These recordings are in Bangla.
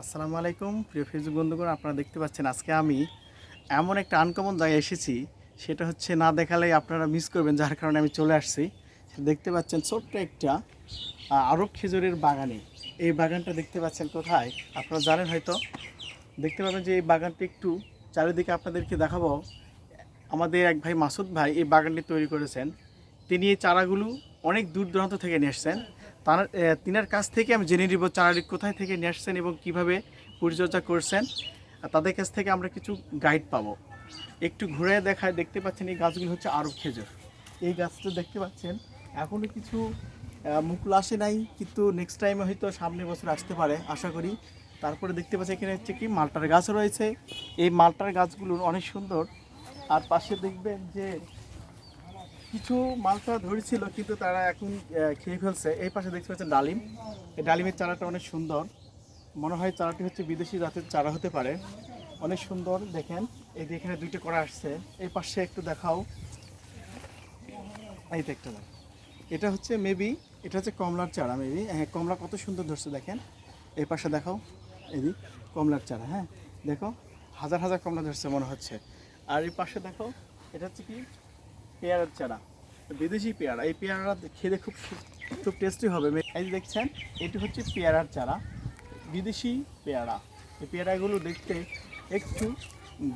আসসালামু আলাইকুম প্রিয় ফেসবুক বন্ধুগণ, আপনারা দেখতে পাচ্ছেন আজকে আমি এমন একটা আনকমন জায়গায় এসেছি। সেটা হচ্ছে না দেখালেই আপনারা মিস করবেন, যার কারণে আমি চলে আসছি। দেখতে পাচ্ছেন ছোট্ট একটা আরব খেজুরের বাগানে। এই বাগানটা দেখতে পাচ্ছেন কোথায় আপনারা জানেন হয়তো। দেখতে পাবেন যে এই বাগানটি একটু চারিদিকে আপনাদেরকে দেখাবো। আমাদের এক ভাই মাসুদ ভাই এই বাগানটি তৈরি করেছেন। তিনি এই চারাগুলো অনেক দূর দূরান্ত থেকে নিয়ে আসছেন। তিনার কাছ থেকে আমি জেনে নিব চারাটি কোথায় থেকে নিয়ে আসছেন এবং কীভাবে পরিচর্যা করছেন। আর তাদের কাছ থেকে আমরা কিছু গাইড পাবো। একটু ঘুরে দেখায়। দেখতে পাচ্ছেন এই গাছগুলো হচ্ছে আরব খেজুর। এই গাছটা দেখতে পাচ্ছেন এখনও কিছু মুকুল আসে নাই, কিন্তু নেক্সট টাইমে হয়তো সামনের বছর আসতে পারে আশা করি। তারপরে দেখতে পাচ্ছি এখানে হচ্ছে কি মালটার গাছও রয়েছে। এই মালটার গাছগুলো অনেক সুন্দর। আর পাশে দেখবেন যে কিছু মালটা ধরেছিল কিন্তু তারা এখন খেয়ে ফেলছে। এই পাশে দেখতে পাচ্ছেন ডালিম। এই ডালিমের চারাটা অনেক সুন্দর। মনে হয় চারাটি হচ্ছে বিদেশি জাতের চারা হতে পারে। অনেক সুন্দর দেখেন। এই যে এখানে দুইটা করা আসছে। এই পাশে একটু দেখাও। এই তো একটা এটা হচ্ছে মেবি এটা হচ্ছে কমলার চারা। মেবি হ্যাঁ, কমলা কত সুন্দর ধরছে দেখেন। এই পাশে দেখাও। এই কমলার চারা, হ্যাঁ দেখো হাজার হাজার কমলা ধরছে মনে হচ্ছে। আর এই পাশে দেখো এটা হচ্ছে কি পেয়ারার চারা, বিদেশি পেয়ারা। এই পেয়ারা খেতে খুব খুব টেস্টি হবে। এই যে দেখছেন এটি হচ্ছে পেয়ারার চারা, বিদেশি পেয়ারা। এই পেয়ারাগুলো দেখতে একটু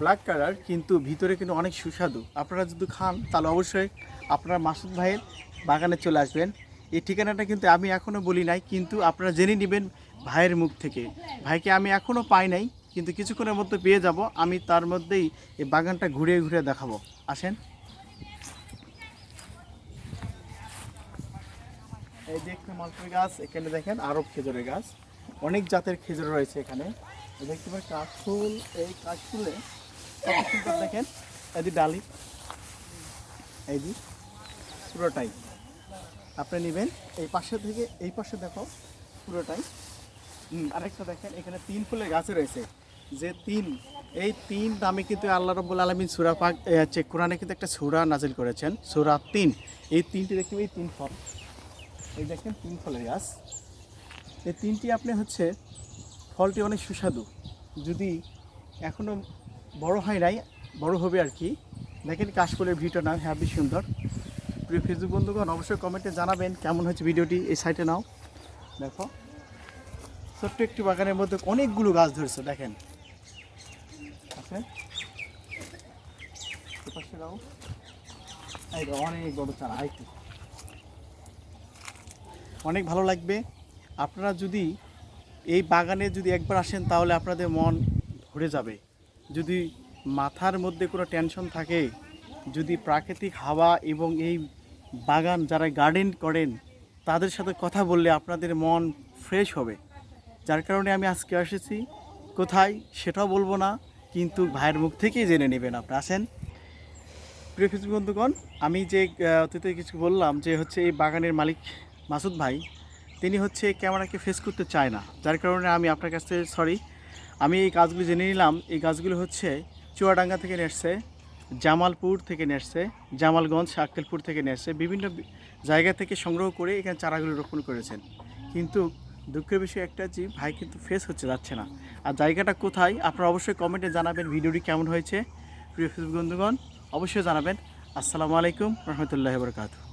ব্ল্যাক কালার, কিন্তু ভিতরে কিন্তু অনেক সুস্বাদু। আপনারা যদি খান তাহলে অবশ্যই আপনারা মাসুদ ভাইয়ের বাগানে চলে আসবেন। এই ঠিকানাটা কিন্তু আমি এখনও বলি নাই, কিন্তু আপনারা জেনে নেবেন ভাইয়ের মুখ থেকে। ভাইকে আমি এখনও পাই নাই, কিন্তু কিছুক্ষণের মধ্যে পেয়ে যাব। আমি তার মধ্যেই এই বাগানটা ঘুরে ঘুরে দেখাবো। আসেন। এই যে একটা মালটার গাছ, এখানে দেখেন আরব খেজুরের গাছ। অনেক জাতের খেজুর রয়েছে এখানে। দেখতে পারেন কাশফুল। এই কাশফুলে কত সুন্দর দেখেন। এই যে ডালি, এই যে পুরোটাই আপনি নেবেন। এই পাশে থেকে এই পাশে দেখো পুরোটাই। আরেকটা দেখেন এখানে 3 ফুলের গাছে রয়েছে। যে এই 3 নামে কিন্তু আল্লাহ রাব্বুল আলামিন সূরা পাক কোরআনে কিন্তু একটা সূরা নাজিল করেছেন, সূরা 3। এই 3টি দেখতে এই 3 ফল। এই দেখেন 3 ফলের গাছ। এই 3টি আপনি হচ্ছে ফলটি অনেক সুস্বাদু। যদি এখনও বড় হয় নাই, বড় হবে আর কি। দেখেন কাশফুলের ভিউটা না হ্যাপি সুন্দর। প্রিয় ফেসবুক বন্ধুগণ, অবশ্যই কমেন্টে জানাবেন কেমন হচ্ছে ভিডিওটি। এই সাইডে নাও দেখো, ছোট্ট একটি বাগানের মধ্যে অনেকগুলো গাছ ধরেছে দেখেন। আছে পাশে নাও। এই অনেক বড় চারা, আইটি অনেক ভালো লাগবে। আপনারা যদি এই বাগানে যদি একবার আসেন তাহলে আপনাদের মন ভরে যাবে। যদি মাথার মধ্যে কোনো টেনশন থাকে, যদি প্রাকৃতিক হাওয়া এবং এই বাগান যারা গার্ডেন করেন তাদের সাথে কথা বললে আপনাদের মন ফ্রেশ হবে। যার কারণে আমি আজকে এসেছি। কোথায় সেটাও বলবো না, কিন্তু ভাইয়ের মুখ থেকেই জেনে নেবেন। আপনি আসেন। প্রিয় ফেসবুক বন্ধুগণ, আমি যে অতীতে কিছু বললাম যে হচ্ছে এই বাগানের মালিক মাসুদ ভাই, তিনি হচ্ছে ক্যামেরাকে ফেস করতে চায় না। যার কারণে আমি আপনার কাছ থেকে সরি। আমি এই গাছগুলো জেনে নিলাম। এই গাছগুলো হচ্ছে চুয়াডাঙ্গা থেকে নিয়ে আসছে, জামালপুর থেকে নিয়ে আসছে, জামালগঞ্জ আক্কেলপুর থেকে নিয়ে আসছে। বিভিন্ন জায়গা থেকে সংগ্রহ করে এখানে চারাগুলো রোপণ করেছেন। কিন্তু দুঃখের বিষয় একটা যে ভাই কিন্তু ফেস হচ্ছে যাচ্ছে না। আর জায়গাটা কোথায় আপনারা অবশ্যই কমেন্টে জানাবেন। ভিডিওটি কেমন হয়েছে প্রিয় ফেসবুক বন্ধুগণ অবশ্যই জানাবেন। আসসালামু আলাইকুম রহমতুল্লাহি ওয়া বারাকাতুহু।